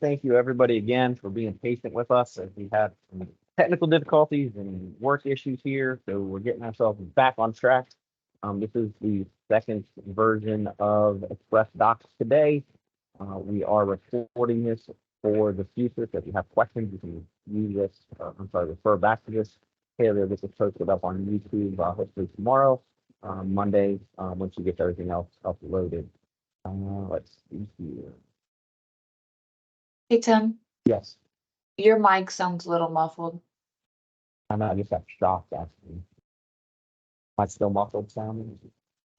thank you everybody again for being patient with us as we had some technical difficulties and work issues here. So we're getting ourselves back on track. This is the second version of Xpressdocs today. We are recording this for the future. So if you have questions, you can use this. Refer back to this. Taylor, this is posted up on YouTube hopefully tomorrow, Monday, once you get everything else uploaded. Let's see here. Hey, Tim, Yes, your mic sounds a little muffled. I just got shocked actually. Am I still muffled sounding?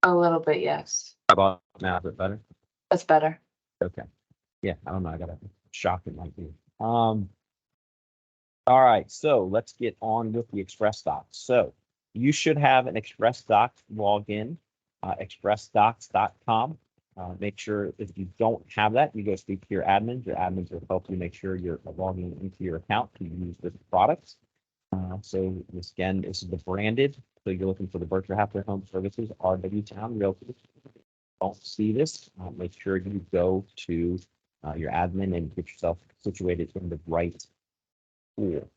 A little bit, yes. How about now? Is it better? That's better. Okay. Yeah, I don't know. I got a shock it might be. All right, so let's get on with the Xpressdocs. So you should have an Xpressdocs login, xpressdocs.com. Make sure if you don't have that, you go speak to your admins. Your admins will help you make sure you're logging into your account to use this product. So this again, this is the branded. So you're looking for the Berkshire Hathaway Home Services, RW Town Realty. Don't see this, make sure you go to your admin and get yourself situated in the right tool. All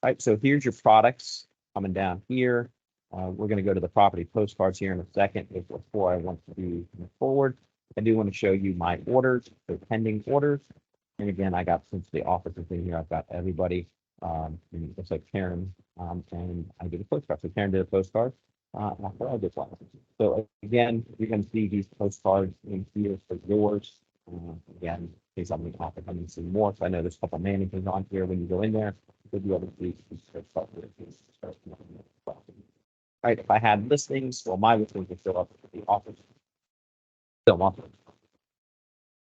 right, so here's your products coming down here. We're going to go to the property postcards here in a second. Before I want to move forward, I do want to show you my orders, so pending orders. And again, I got, since the office is in here, I've got everybody. And it looks like Karen, and I did a postcard. So Karen did a postcard. After I did one. So again, you're going to see these postcards in here for yours. Again, in case I'm going to have to come and see more. So I know there's a couple of mannequins on here when you go in there. You'll be able to see these postcards. All right, if I had listings, well, my listings would fill up the office. Still office.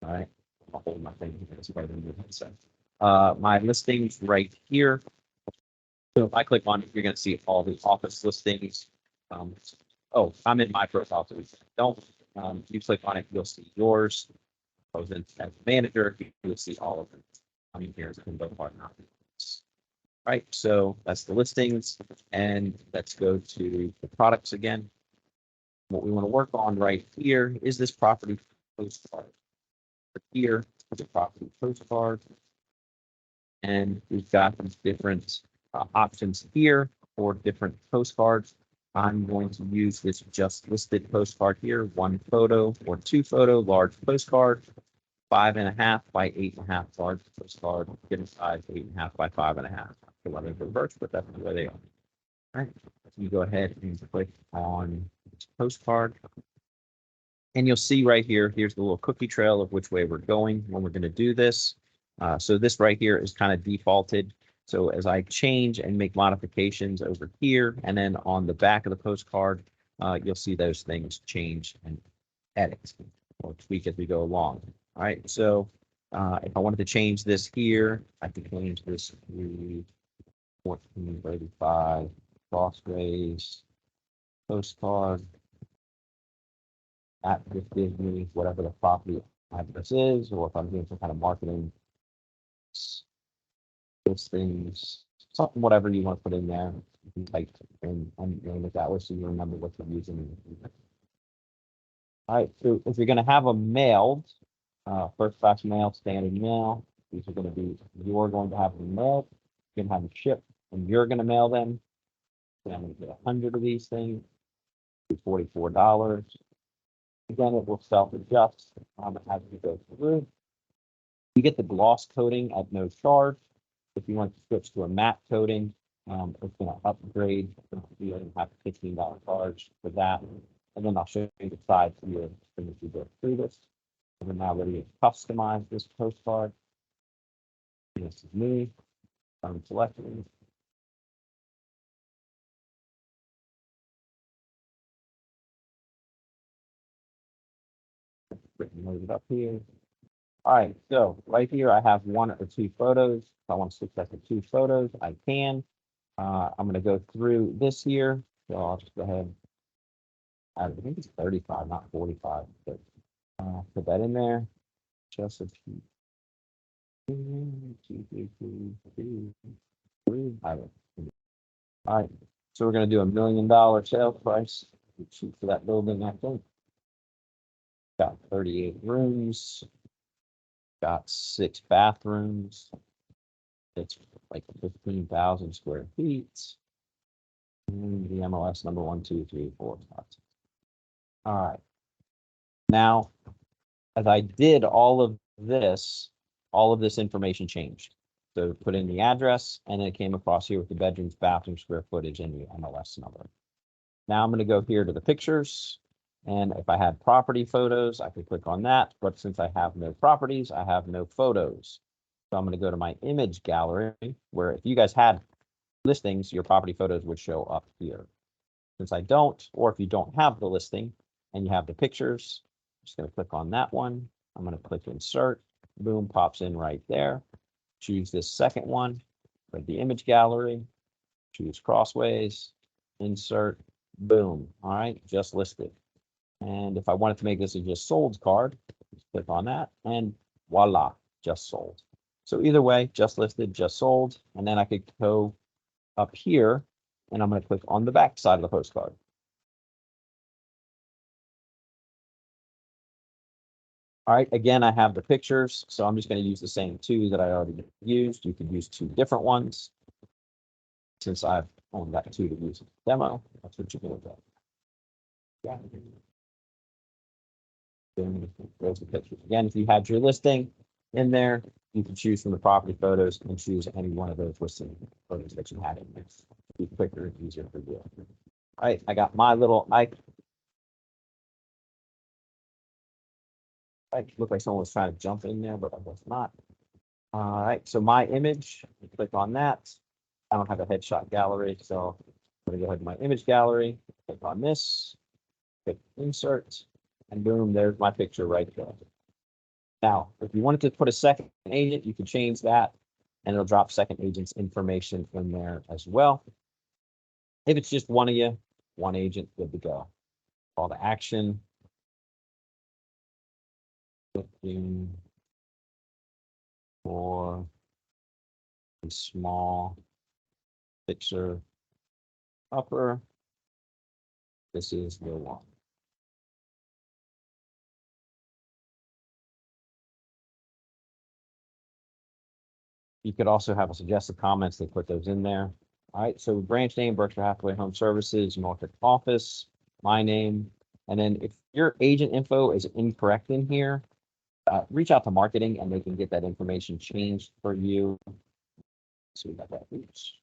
All right, I'll hold my thing here. It's right in the headset. My listings right here. So if I click on it, you're going to see all the office listings. Oh, I'm in my profile, so don't. You click on it, you'll see yours. I was in as manager, you'll see all of them. I mean, here's in both part now. Right, so that's the listings, and let's go to the products again. What we want to work on right here is this property postcard. Here is a property postcard, and we've got these different options here for different postcards. I'm going to use this just listed postcard here, 1 photo or 2 photo large postcard, 5.5 by 8.5 large postcard, given size 8.5 by 5.5. So let me reverse, but that's the way they are. All right, so you go ahead and click on this postcard. And you'll see right here, here's the little cookie trail of which way we're going when we're going to do this. So this right here is kind of defaulted. So as I change and make modifications over here, and then on the back of the postcard, you'll see those things change and edit or tweak as we go along. All right, so if I wanted to change this here, I could change this to 1435 Crossways postcard. That just gives me whatever the property address is, or if I'm doing some kind of marketing listings, something, whatever you want to put in there, you can type and name it that way so you remember what you're using. All right, so if you're going to have them mailed, first class mail, standard mail, these are going to be, you're going to have them mailed, you're going to have them shipped, and you're going to mail them. So I'm going to get 100 of these things, $44. Again, it will self-adjust as you go through. You get the gloss coating at no charge. If you want to switch to a matte coating, it's going to upgrade. You don't have a $15 charge for that. And then I'll show you the sides here as we go through this. And we're now ready to customize this postcard. This is me. I'm selecting. Load it up here. All right, so right here I have 1 or 2 photos. If I want to switch that to 2 photos, I can. I'm going to go through this here. So I'll just go ahead. I think it's 35, not 45. But put that in there. Just a few. 2, 3, 2, 3, 3. All right. So we're going to do $1 million sales price. Shoot for that building, I think. Got 38 rooms. Got 6 bathrooms. It's like 15,000 square feet. And the MLS number 1, 2, 3, 4, 5. All right. Now, as I did all of this information changed. So put in the address, and then it came across here with the bedrooms, bathroom, square footage, and the MLS number. Now I'm going to go here to the pictures. And if I had property photos, I could click on that. But since I have no properties, I have no photos. So I'm going to go to my image gallery, where if you guys had listings, your property photos would show up here. Since I don't, or if you don't have the listing and you have the pictures, I'm just going to click on that one. I'm going to click insert. Boom, pops in right there. Choose this second one for the image gallery. Choose crossways, insert, boom. All right, just listed. And if I wanted to make this a just sold card, just click on that and voila, just sold. So either way, just listed, just sold. And then I could go up here and I'm going to click on the back side of the postcard. All right, again, I have the pictures, so I'm just going to use the same 2 that I already used. You could use 2 different ones. Since I've only got 2 to use in the demo, that's what you're going to do. Yeah. There's the pictures. Again, if you had your listing in there, you can choose from the property photos and choose any one of those listing photos that you had in there. Be quicker and easier for you. All right, I got my little icon. It looked like someone was trying to jump in there, but I was not. All right, so my image, click on that. I don't have a headshot gallery, so I'm going to go ahead to my image gallery, click on this, click insert, and boom, there's my picture right there. Now, if you wanted to put a second agent, you can change that, and it'll drop second agent's information in there as well. If it's just one of you, one agent, good to go. Call to action. Looking for a small fixer upper. This is the one. You could also have a suggested comments. They put those in there. All right, so branch name, Berkshire Hathaway Home Services, Norfolk office, my name. And then if your agent info is incorrect in here, reach out to marketing and they can get that information changed for you. So we got that. Oops.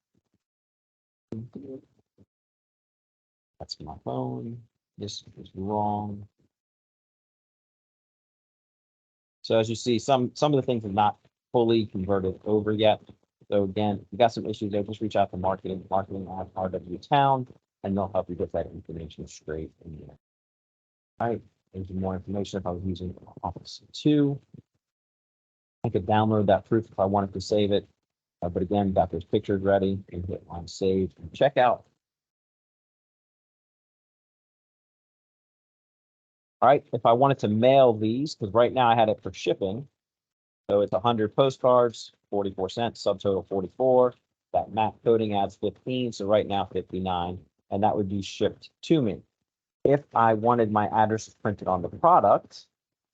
That's my phone. This is wrong. So as you see, some of the things are not fully converted over yet. So again, if you got some issues there, just reach out to marketing at RW Town, and they'll help you get that information straight in there. All right, there's more information if I was using Office 2. I could download that proof if I wanted to save it. But again, got those pictures ready and hit on save and checkout. All right, if I wanted to mail these, because right now I had it for shipping. So it's 100 postcards, 44 cents, subtotal 44. That matte coding adds 15, so right now 59, and that would be shipped to me. If I wanted my address printed on the product,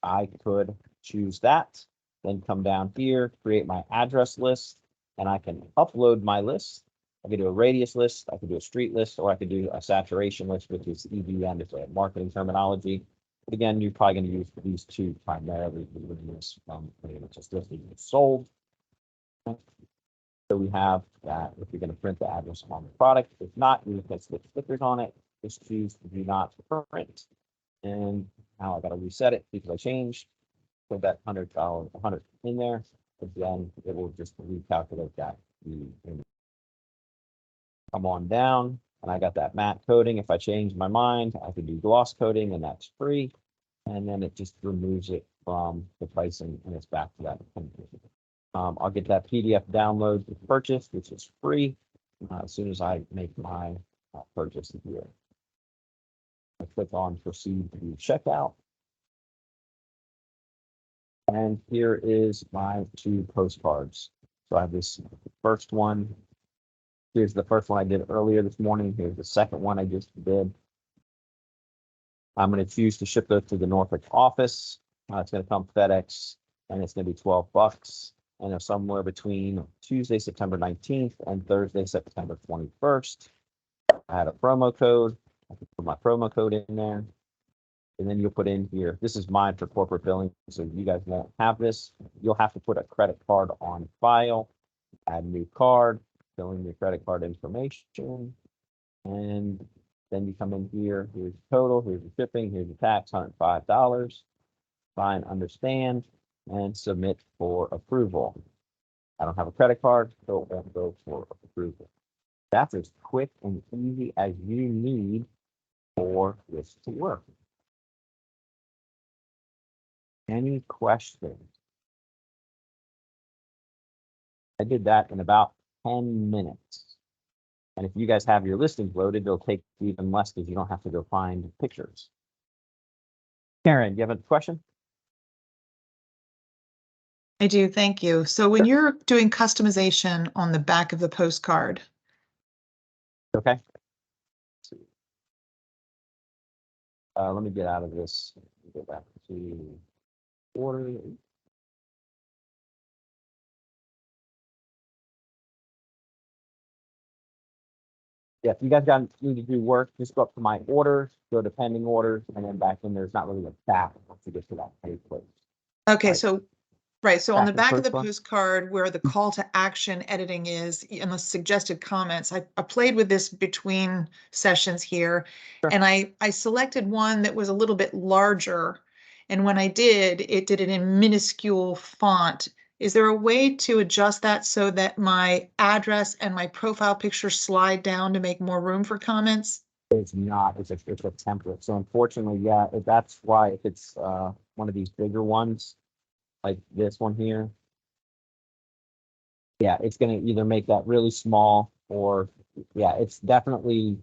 I could choose that, then come down here, create my address list, and I can upload my list. I could do a radius list, I could do a street list, or I could do a saturation list, which is EVM, it's a marketing terminology. But again, you're probably going to use these 2 primarily for this just listed as sold. So we have that if you're going to print the address on the product. If not, you can put stickers on it. Just choose do not print. And now I got to reset it because I changed. Put that $100 in there. Again, it will just recalculate that. Come on down, and I got that matte coating. If I change my mind, I could do gloss coating, and that's free. And then it just removes it from the pricing, and it's back to that. I'll get that PDF download to purchase, which is free, as soon as I make my purchase here. I click on proceed to checkout. And here is my 2 postcards. So I have this first one. Here's the first one I did earlier this morning. Here's the second one I just did. I'm going to choose to ship those to the Norfolk office. It's going to come FedEx and it's gonna be $12. And it's somewhere between Tuesday, September 19th and Thursday, September 21st. I had a promo code. I can put my promo code in there. And then you'll put in here, this is mine for corporate billing, so you guys won't have this. You'll have to put a credit card on file, add a new card, fill in your credit card information. And then you come in here, here's the total, here's your shipping, here's your tax, $105. Fine, understand, and submit for approval. I don't have a credit card, so it won't go for approval. That's as quick and easy as you need for this to work. Any questions? I did that in about 10 minutes. And if you guys have your listings loaded, it'll take even less because you don't have to go find pictures. Karen, you have a question? I do, thank you. So when you're doing customization on the back of the postcard, Okay. Let me get out of this. Go back to order. Yeah, if you guys need to do work, just go up to my orders, go to pending orders, and then back in there's not really a tab to get to that page place. okay, Right. so, right, so on the Back to the back of the first one. postcard where the call to action editing is and the suggested comments, I played with this between sessions here. Sure. And I selected one that was a little bit larger. And when I did, it did it in minuscule font. Is there a way to adjust that so that my address and my profile picture slide down to make more room for comments? It's not, it's a template. So unfortunately, yeah, that's why if it's one of these bigger ones, like this one here. Yeah, it's gonna either make that really small or, yeah, it's definitely,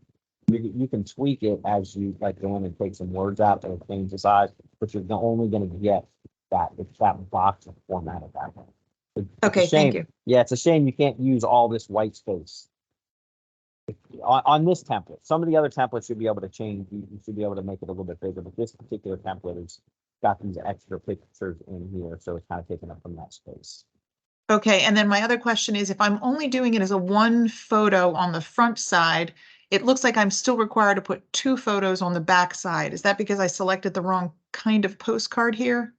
you can tweak it as you like go in and take some words out and change the size, but you're only gonna get that, it's that box format of that. It's a Okay, thank shame. you. Yeah, it's a shame you can't use all this white space. On this template, some of the other templates you'll be able to change, you should be able to make it a little bit bigger, but this particular template has got these extra pictures in here, so it's kind of taken up from that space. Okay, and then my other question is, if I'm only doing it as a one photo on the front side, it looks like I'm still required to put two photos on the back side. Is that because I selected the wrong kind of postcard here?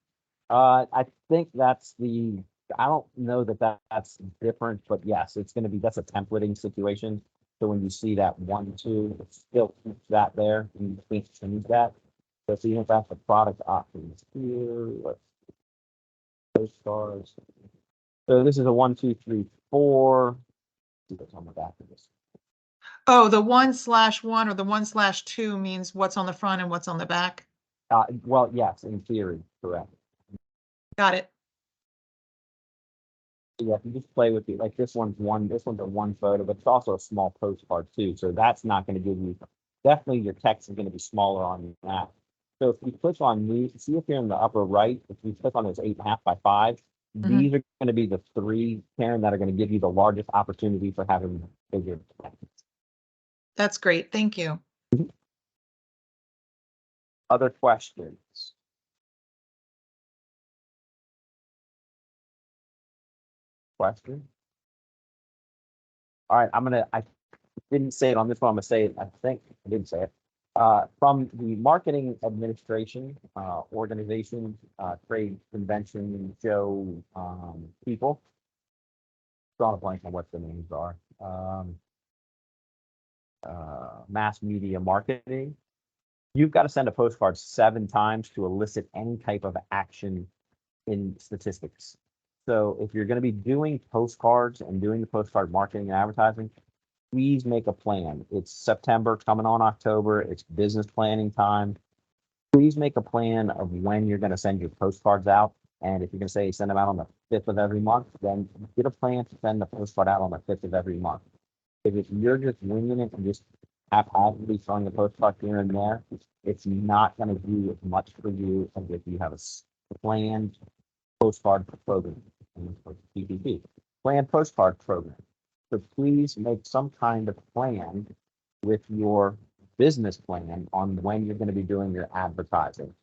I think that's I don't know that's different, but yes, it's gonna be, that's a templating situation. So when you see that 1, 2, it still keeps that there, and you can't change that. So if you have the product options here, let's postcards. So this is a 1, 2, 3, 4. See what's on the back of this. Oh, the 1/1 or the 1/2 means what's on the front and what's on the back. Well, yes, in theory, correct. Got it. Yeah, if you just play with it, like this one's a one photo, but it's also a small postcard too. So that's not going to give you, definitely your text is going to be smaller on that. So if you click on these, see if you're in the upper right, if you click on those 8.5 by 5, these are going to be the 3, Karen, that are going to give you the largest opportunity for having bigger text. That's great. Thank you. Other questions? Question? All right, I didn't say it on this one, I'm gonna say it, I think, I didn't say it. From the marketing administration, organization, trade convention show, people. Drawing a blank on what the names are. Mass media marketing. You've got to send a postcard 7 times to elicit any type of action in statistics. So if you're going to be doing postcards and doing the postcard marketing and advertising, please make a plan. It's September, coming on October. It's business planning time. Please make a plan of when you're going to send your postcards out. And if you're going to say send them out on the 5th of every month, then get a plan to send the postcard out on the 5th of every month. If you're just winging it and just haphazardly throwing the postcard here and there, it's not going to do as much for you as if you have a planned postcard program. PPP, planned postcard program. So please make some kind of plan with your business plan on when you're going to be doing your advertising.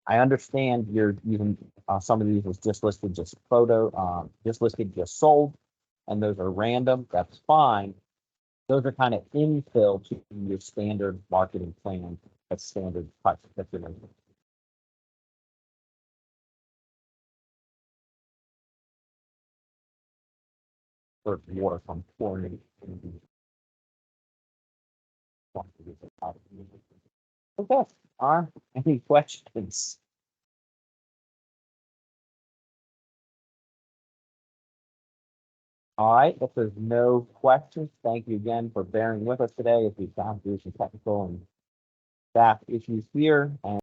I understand you're using, some of these was just listed, just photo, just listed, just sold, and those are random, that's fine. Those are kind of infill to your standard marketing plan, that's standard types of picture. For water from pouring. Okay, any questions? All right, if there's no questions, thank you again for bearing with us today as we found through some technical and staff issues here. And